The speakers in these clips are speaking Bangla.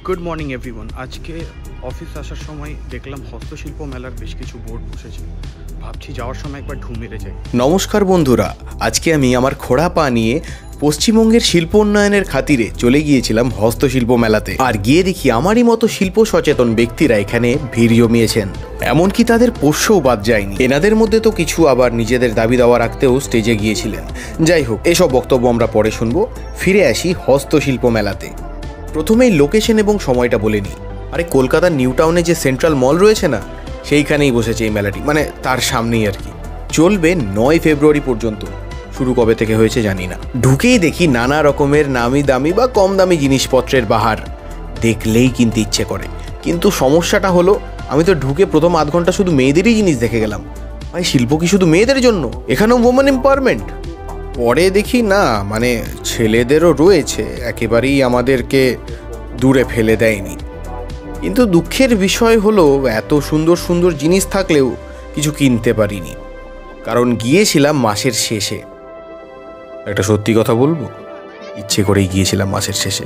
Good morning everyone. আজকে অফিস আসার সময় দেখলাম হস্তশিল্প মেলার বেশ কিছু বোর্ড বসেছে। ভাবছি যাওয়ার সময় একবার ঢু মেরে যাই। নমস্কার বন্ধুরা, আজকে আমি আমার খোড়া পা নিয়ে পশ্চিমবঙ্গের শিল্প উন্নয়নের খাতিরে চলে গিয়েছিলাম হস্তশিল্প মেলাতে। আর গিয়ে দেখি আমারই মতো শিল্প সচেতন ব্যক্তিরা এখানে ভিড় জমিয়েছেন, এমনকি তাদের পোষ্যও বাদ যায়নি। এনাদের মধ্যে তো কিছু আবার নিজেদের দাবি দাওয়া রাখতেও স্টেজে গিয়েছিলেন। যাই হোক, এসব বক্তব্য আমরা পরে শুনবো। ফিরে আসি হস্তশিল্প মেলাতে। প্রথমেই লোকেশন এবং সময়টা বলে নিই। আরে কলকাতার নিউ টাউনে যে সেন্ট্রাল মল রয়েছে না, সেইখানেই বসেছে এই মেলাটি, মানে তার সামনেই আর কি। চলবে 9 ফেব্রুয়ারি পর্যন্ত। শুরু কবে থেকে হয়েছে জানি না। ঢুকেই দেখি নানা রকমের নামি দামি বা কম দামি জিনিসপত্রের বাহার, দেখলেই কিনতে ইচ্ছে করে। কিন্তু সমস্যাটা হলো, আমি তো ঢুকে প্রথম আধ ঘন্টা শুধু মেয়েদেরই জিনিস দেখে গেলাম। ভাই, শিল্প কি শুধু মেয়েদের জন্য? এখানেও ওমেন এম্পাওয়ারমেন্ট? পরে দেখি না, মানে ছেলেদেরও রয়েছে, একেবারেই আমাদেরকে দূরে ফেলে দেয়নি। কিন্তু দুঃখের বিষয় হলো, এত সুন্দর সুন্দর জিনিস থাকলেও কিছু কিনতে পারিনি, কারণ গিয়েছিলাম মাসের শেষে। একটা সত্যি কথা বলবো, ইচ্ছে করেই গিয়েছিলাম মাসের শেষে।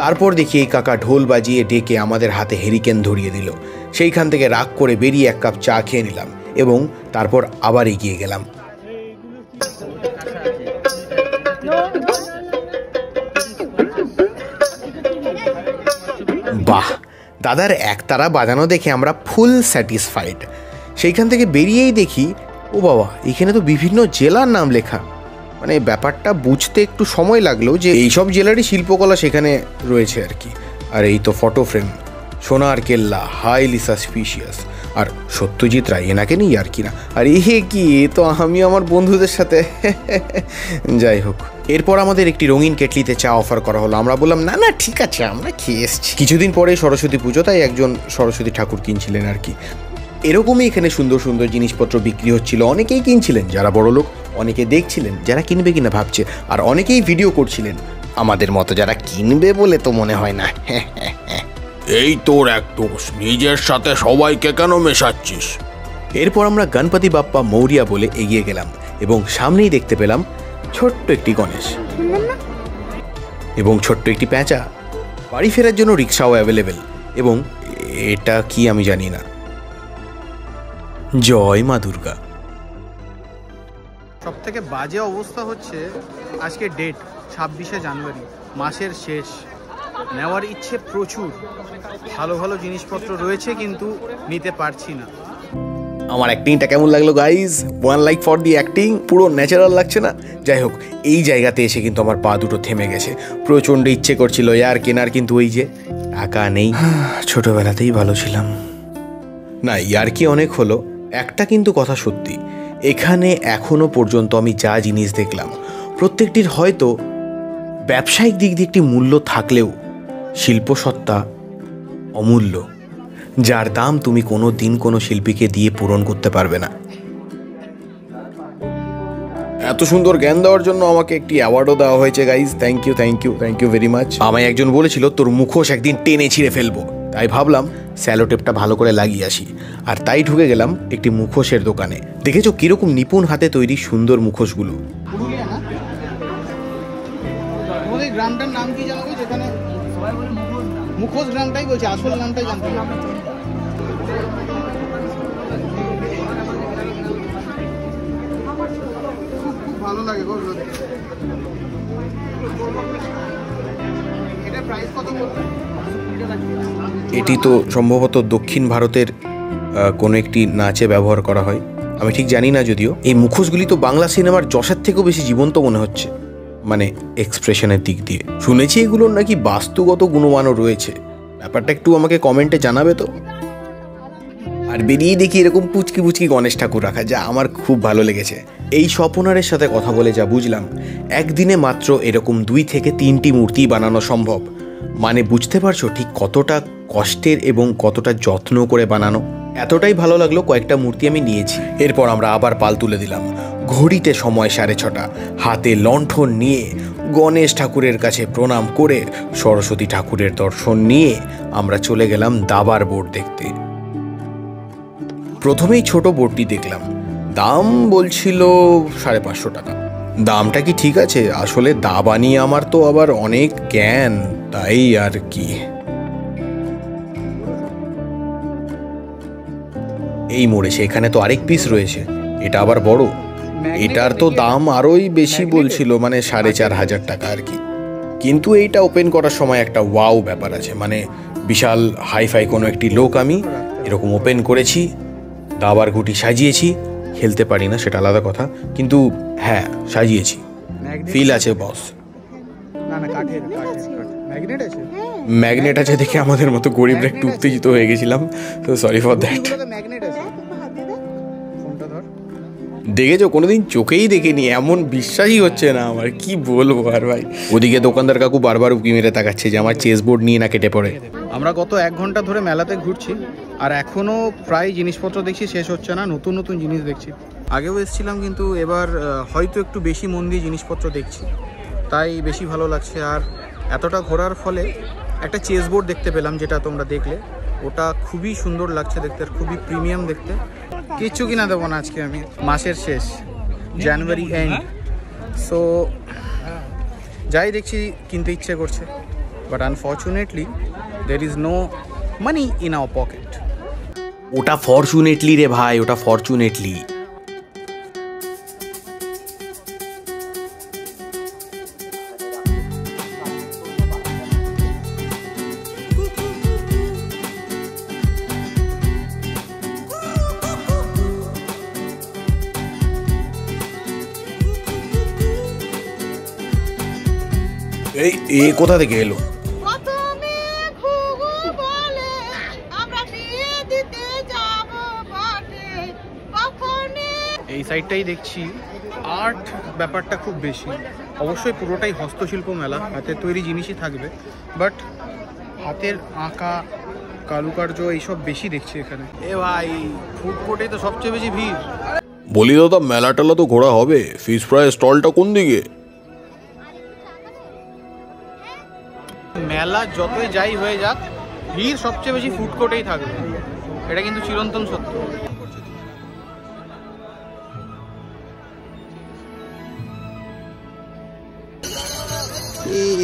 তারপর দেখি এই কাকা ঢোল বাজিয়ে ডেকে আমাদের হাতে হেরিকেন ধরিয়ে দিল। সেইখান থেকে রাগ করে বেরিয়ে 1 কাপ চা খেয়ে নিলাম এবং তারপর আবার এগিয়ে গেলাম। বাহ, দাদার একতারা বাজানো দেখে আমরা ফুল স্যাটিসফাইড। সেইখান থেকে বেরিয়েই দেখি, ও বাবা, এখানে তো বিভিন্ন জেলার নাম লেখা। মানে ব্যাপারটা বুঝতে একটু সময় লাগলো যে এইসব জেলারই শিল্পকলা সেখানে রয়েছে আর কি। আর এই তো ফটো ফ্রেম, সোনার কেল্লা, হাইলি সাসপিশিয়াস। আর সত্যজিৎ রায়, এনাকে নেই আর কি না। আর কি, তো আমি আমার বন্ধুদের সাথে। যাই হোক, এরপর আমাদের একটি রঙিন কেটলিতে চা অফার করা হলো। আমরা বললাম না না, ঠিক আছে, আমরা খেয়ে এসছি। কিছুদিন পরে সরস্বতী পুজো, তাই একজন সরস্বতী ঠাকুর কিনছিলেন আর কি। এরকমই এখানে সুন্দর সুন্দর জিনিসপত্র বিক্রি হচ্ছিল। অনেকেই কিনছিলেন, যারা বড় লোক, অনেকে দেখছিলেন যারা কিনবে কিনা ভাবছে, আর অনেকেই ভিডিও করছিলেন। আমাদের মতো যারা কিনবে বলে তো মনে হয় না। এই তোর এক দোষ, নিজের সাথে সবাইকে কেন মেশাচ্ছিস? এরপর আমরা গণপতি বাপ্পা মৌরিয়া বলে এগিয়ে গেলাম এবং সামনেই দেখতে পেলাম ছোট্ট একটি গণেশ এবং ছোট্ট একটি প্যাঁচা। বাড়ি ফেরার জন্য রিক্সাও অ্যাভেলেবেল। এবং এটা কি আমি জানি না। জয় মা দুর্গা। সব থেকে বাজে অবস্থা হচ্ছে, আজকে ডেট 26শে জানুয়ারি, মাসের শেষ। নেওয়ার ইচ্ছে প্রচুর, ভালো ভালো জিনিসপত্র রয়েছে, কিন্তু নিতে পারছি না। আমার অ্যাক্টিংটা কেমন লাগলো guys? 1 like for the acting. পুরো ন্যাচারাল লাগছে না? যাই হোক, এই জায়গাতে এসে কিন্তু আমার পা দুটো থেমে গেছে। প্রচণ্ড ইচ্ছে করছিল আর কেনার, কিন্তু ওই যে টাকা নেই। ছোটবেলাতেই ভালো ছিলাম না। ইয়ার কি অনেক হলো। একটা কিন্তু কথা সত্যি, এখানে এখনো পর্যন্ত আমি যা জিনিস দেখলাম, প্রত্যেকটির হয়তো ব্যবসায়িক দিক দিয়ে একটি মূল্য থাকলেও শিল্পসত্তা অমূল্য, যার দাম তুমি কোনো দিন কোনো শিল্পীকে দিয়ে পূরণ করতে পারবে না। এত সুন্দর জ্ঞান দেওয়ার জন্য আমাকে একটি অ্যাওয়ার্ডও দেওয়া হয়েছে guys. Thank you, thank you, thank you very much. আমায় একজন বলেছিল তোর মুখোশ একদিন টেনে ছিঁড়ে ফেলবো, তাই ভাবলাম স্যালোটেপটা ভালো করে লাগিয়ে আসি। আর তাই ঢুকে গেলাম একটি মুখোশের দোকানে। দেখেছো কিরকম নিপুণ হাতে তৈরি সুন্দর মুখোশগুলো। গ্রামটার নাম কি জানো? যেখানে মুখোশ গ্রামটাই বলছে, আসল নামটাই জানতে হবে। খুব ভালো লাগে গো। এটা প্রাইস কত বলতে? এটি তো সম্ভবত দক্ষিণ ভারতের কোনো একটি নাচে ব্যবহার করা হয়, আমি ঠিক জানি না। যদিও এই মুখোশগুলি তো বাংলা সিনেমার যশের থেকেও বেশি জীবন্ত মনে হচ্ছে, মানে এক্সপ্রেশনের দিক দিয়ে। শুনেছি এগুলোর নাকি বাস্তুগত গুণমানও রয়েছে। ব্যাপারটা একটু আমাকে কমেন্টে জানাবে তো। আর বেরিয়ে দেখি এরকম পুচকি পুচকি গণেশ ঠাকুর রাখা, যা আমার খুব ভালো লেগেছে। এই স্বপনারের সাথে কথা বলে যা বুঝলাম, একদিনে মাত্র এরকম 2 থেকে 3টি মূর্তি বানানো সম্ভব। মানে বুঝতে পারছো ঠিক কতটা কষ্টের এবং কতটা যত্ন করে বানানো। এতটাই ভালো লাগলো, কয়েকটা মূর্তি আমি নিয়েছি। এরপর আমরা আবার পাল তুলে দিলাম। ঘড়িতে সময় 6:30। হাতে লণ্ঠন নিয়ে গণেশ ঠাকুরের কাছে প্রণাম করে সরস্বতী ঠাকুরের দর্শন নিয়ে আমরা চলে গেলাম দাবার বোর্ড দেখতে। প্রথমেই ছোট বোর্ডটি দেখলাম, দাম বলছিল 550 টাকা। দামটা কি ঠিক আছে? আসলে দাবা নিয়ে আমার তো আবার অনেক জ্ঞান, তাই আর কি। এই মোড়ে এখানে তো আরেক পিস রয়েছে, এটা আবার বড়। এটার তো দাম আরোই বেশি বলছিল, মানে 4,500 টাকা আর কি। কিন্তু এইটা ওপেন করার সময় একটা ওয়াও ব্যাপার আছে, মানে বিশাল হাইফাই কোনো একটি লোক আমি এরকম ওপেন করেছি, দাবার ঘুটি সাজিয়েছি। খেলতে পারি না সেটা আলাদা কথা, কিন্তু হ্যাঁ সাজিয়েছি, ফিল আছে বস। ম্যাগনেট আছে দেখে আমাদের মতো গরিবরা একটু উত্তেজিত হয়ে গেছিলাম, তো সরি ফর দ্যাট। দেখেছো, কোনোদিন চোখেই দেখিনি, এমন বিশ্বাসই হচ্ছে না আমার, কি বলবো আর ভাই। ওদিকে দোকানদার কাকু বারবার উকি মেরে তাকাচ্ছে যে আমার চেস বোর্ড নিয়ে না কেটে পড়ে। আমরা গত 1 ঘন্টা ধরে মেলাতে ঘুরছি, আর এখনও প্রায় জিনিসপত্র দেখছি শেষ হচ্ছে না, নতুন নতুন জিনিস দেখছি। আগেও এসেছিলাম, কিন্তু এবার হয়তো একটু বেশি মন দিয়ে জিনিসপত্র দেখছি, তাই বেশি ভালো লাগছে। আর এতটা ঘোরার ফলে একটা চেস বোর্ড দেখতে পেলাম, যেটা তোমরা দেখলে, ওটা খুবই সুন্দর লাগছে দেখতে, আর খুবই প্রিমিয়াম দেখতে। কিচ্ছু কিনা দেবো না আজকে আমি, মাসের শেষ, জানুয়ারি এন্ড, সো যাই দেখছি কিনতে ইচ্ছে করছে, but unfortunately there is no money in our pocket. ওটা ফরচুনেটলি রে ভাই, ওটা ফরচুনেটলি। এই কোথা থেকে এলো? এই সাইডটাই দেখছি আর্ট ব্যাপারটা খুব বেশি, অবশ্যই পুরোটাই হস্তশিল্প মেলা, হাতের তৈরি জিনিসই থাকবে, বাট হাতের আঁকা কারুকার্য এইসব বেশি দেখছি এখানে। এ ভাই, ফুড কোর্টেই তো সবচেয়ে বেশি ভিড়। বলি দাদা, মেলা টেলা তো ঘোরা হবে, ফিশ ফ্রাই স্টলটা কোন দিকে? মেলা যতই যাই হয়ে যাক, ভিড় সবচেয়ে বেশি ফুড কোর্টেই থাকবে, এটা কিন্তু চিরন্তন সত্য।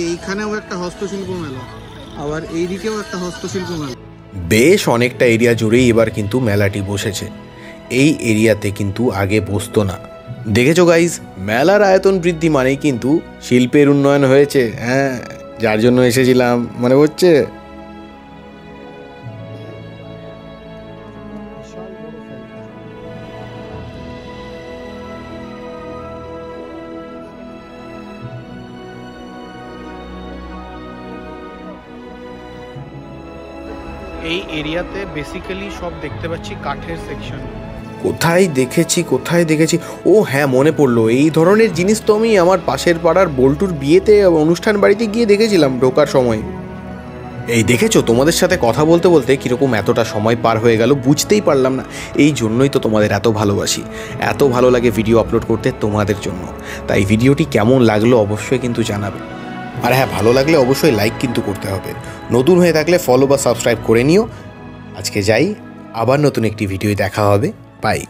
এইখানেও একটা হস্তশিল্প মেলা, আবার এইদিকেও একটা হস্তশিল্প মেলা। বেশ অনেকটা এরিয়া জুড়েই এবার কিন্তু মেলাটি বসেছে। এই এরিয়াতে কিন্তু আগে বসতো না। দেখেছো গাইজ, মেলার আয়তন বৃদ্ধি মানেই কিন্তু শিল্পের উন্নয়ন হয়েছে। হ্যাঁ, যার জন্য এসেছিলাম, মনে পড়ছে? এই এরিয়াতে বেসিক্যালি সব দেখতে পাচ্ছি কাঠের সেকশন। কোথায় দেখেছি, ও হ্যাঁ মনে পড়লো, এই ধরনের জিনিস তো আমি আমার পাশের পাড়ার বল্টুর বিয়েতে অনুষ্ঠান বাড়িতে গিয়ে দেখেছিলাম ঢোকার সময়। এই দেখেছো, তোমাদের সাথে কথা বলতে বলতে কীরকম এতটা সময় পার হয়ে গেল বুঝতেই পারলাম না। এই জন্যই তো তোমাদের এত ভালোবাসি, এত ভালো লাগে ভিডিও আপলোড করতে তোমাদের জন্য। তাই ভিডিওটি কেমন লাগলো অবশ্যই কিন্তু জানাবে, আর হ্যাঁ ভালো লাগলে অবশ্যই লাইক কিন্তু করতে হবে। নতুন হয়ে থাকলে ফলো বা সাবস্ক্রাইব করে নিও। আজকে যাই, আবার নতুন একটি ভিডিও দেখা হবে, বাই।